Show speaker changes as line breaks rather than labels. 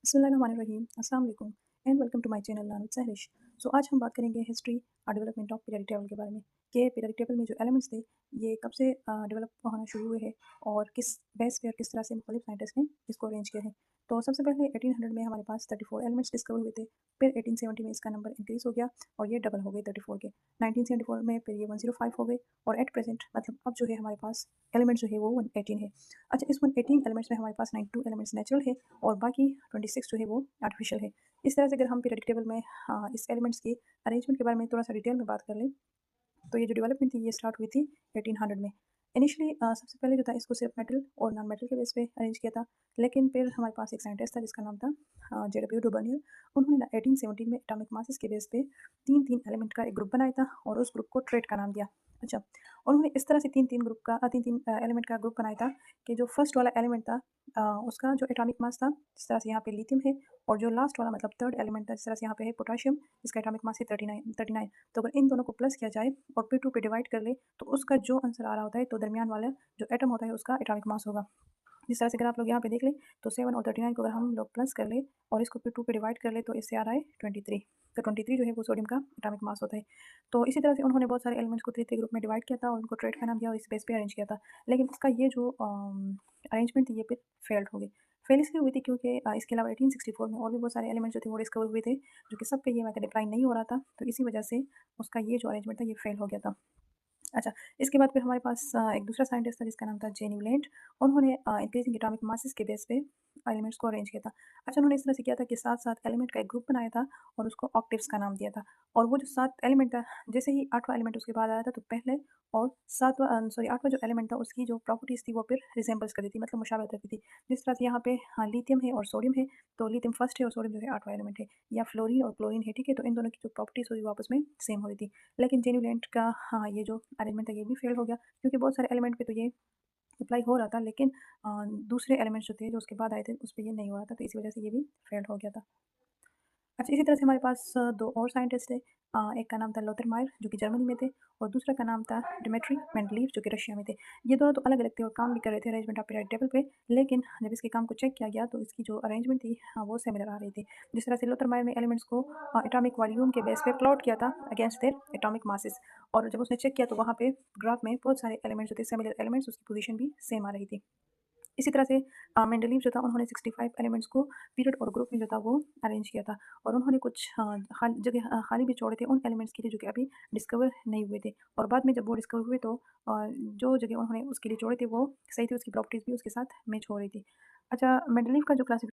बिस्मिल्लाहिर्रहमानिर्रहीम अस्सलाम वालेकुम and welcome to my channel नानुत सहरिश। आज हम बात करेंगे history development of periodic table के बारे में कि पीरियडिक टेबल में जो एलिमेंट्स थे ये कब से डेवलप होना शुरू हुए हैं और किस बेस पे और किस तरह से मुख्तलिफ साइंटिस्ट ने इसको अरेंज किया है। तो सबसे पहले 1800 में हमारे पास 34 एलिमेंट्स डिस्कवर हुए थे। फिर 1870 में इसका नंबर इंक्रीज हो गया और ये डबल हो गए 34 के। 1974 में फिर ये 105 हो गए और एट प्रेजेंट मतलब अब जो है हमारे पास एलिमेंट जो है वो 118 है। अच्छा, इस 118 एलिमेंट्स में हमारे पास 92 एलिमेंट्स नेचुरल है और बाकी 26 जो है वो आर्टिफिशियल है। इस तरह से अगर हम पीरियडिक टेबल में इस एलिमेंट्स की अरेंजमेंट के बारे में थोड़ा सा डिटेल में बात कर लें तो ये जो डेवलपमेंट थी ये स्टार्ट हुई थी 1800 में। इनिशियली सबसे पहले जो था इसको सिर्फ मेटल और नॉन मेटल के बेस पे अरेंज किया था, लेकिन फिर हमारे पास एक साइंटिस्ट था जिसका नाम था JW डुबर्नियर। उन्होंने ना 1817 में एटॉमिक मासेस के बेस पे तीन तीन एलिमेंट का एक ग्रुप बनाया था और उस ग्रुप को ट्रेड का नाम दिया। अच्छा, उन्होंने इस तरह से तीन तीन एलिमेंट का ग्रुप बनाया था कि जो फर्स्ट वाला एलिमेंट था उसका जो एटॉमिक मास था, जिस तरह से यहाँ पे लिथियम है, और जो लास्ट वाला मतलब थर्ड एलिमेंट था जिस तरह से यहाँ पे है पोटाशियम, जिसका एटॉमिक मास है 39। तो अगर इन दोनों को प्लस किया जाए और फिर 2 पे डिवाइड कर ले तो उसका जो आंसर आ रहा होता है तो दरमियान वाला जो एटम होता है उसका एटॉमिक मास होगा। जिस तरह से अगर आप लोग यहाँ पे देख लें तो 7 और 39 को अगर हम लोग प्लस कर ले और इसको फिर 2 पे डिवाइड कर ले तो इससे आ रहा है 23। तो 23 जो है वो सोडियम का एटॉमिक मास होता है। तो इसी तरह से उन्होंने बहुत सारे एलिमेंट्स को 3 ग्रुप में डिवाइड किया था और उनको ट्रेड का नाम दिया और इस बेस पे अरेंज किया था। लेकिन इसका ये जो अरेंजमेंट थी ये फिर फेल्ड हो गई। फेल इसलिए हुई थी क्योंकि इसके अलावा 1864 में और भी बहुत सारे एलिमेंट्स जो थे वो डिस्कवर हुए थे जो कि सब पे ये मेथड अप्लाई नहीं हो रहा था। तो इसी वजह से उसका ये जो अरेंजमेंट था ये फेल हो गया था। अच्छा, इसके बाद फिर हमारे पास एक दूसरा साइंटिस्ट था जिसका नाम था जे न्यूलैंड। उन्होंने इंक्रीजिंग एटॉमिक मासेस के बेस पे एलिमेंट्स को अरेंज किया था। अच्छा, उन्होंने इस तरह से किया था कि 7-7 एलिमेंट का एक ग्रुप बनाया था और उसको ऑक्टेव्स का नाम दिया था। और वो जो 7 एलिमेंट था, जैसे ही 8वां एलिमेंट उसके बाद आया था तो पहले और 8वां जो एलिमेंट था उसकी जो प्रॉपर्टीज़ थी वो फिर रिज़ेम्बल्स करती थी, मतलब मुशाबहत रखती थी। जिस तरह से यहाँ पे लिथियम है और सोडियम है, तो लिथियम फर्स्ट है और सोडियम जो है 8वां एलिमेंट है, या फ्लोरीन और क्लोरीन है, ठीक है? तो इन दोनों की जो प्रॉपर्टीज़ होती है वो आपस में सेम हो रही थी। लेकिन जेन्युइलेंट का ये जो अरेंजमेंट था ये भी फेल हो गया क्योंकि बहुत सारे एलिमेंट पे तो ये अप्लाई हो रहा था, लेकिन दूसरे एलिमेंट्स जो थे जो उसके बाद आए थे उस पे ये नहीं हो रहा था, तो इसी वजह से ये भी फेल हो गया था। अच्छा, इसी तरह से हमारे पास 2 और साइंटिस्ट थे। एक का नाम था लोथर मायर जो कि जर्मनी में थे और दूसरा का नाम था डिमिट्री मेंडलीव जो कि रशिया में थे। ये दोनों तो अलग-अलग थे और काम भी कर रहे थे अरेंजमेंट ऑफ पीरियोडिक टेबल पे, लेकिन जब इसके काम को चेक किया गया तो इसकी जो अरेंजमेंट थी वो सिमिलर आ रही थी। जिस तरह से लोथर मायर ने एलिमेंट्स को एटॉमिक वॉल्यूम के बेस पे प्लॉट किया था अगेंस्ट देयर एटॉमिक मासेस, और जब उसने चेक किया तो वहाँ पे ग्राफ में बहुत सारे एलिमेंट्स जो थे सिमिलर एलिमेंट्स, उसकी पोज़ीशन भी सेम आ रही थी। इसी तरह से मेंडलीव जो था उन्होंने 65 एलिमेंट्स को पीरियड और ग्रुप में जो था वो अरेंज किया था और उन्होंने कुछ खाली भी छोड़े थे उन एलिमेंट्स के लिए जो कि अभी डिस्कवर नहीं हुए थे, और बाद में जब वो डिस्कवर हुए तो जो जगह उन्होंने उसके लिए छोड़े थे वो सही थी, उसकी प्रॉपर्टीज़ भी उसके साथ मैच हो रही थी। अच्छा, मेंडलीव का जो क्लासिफिकेशन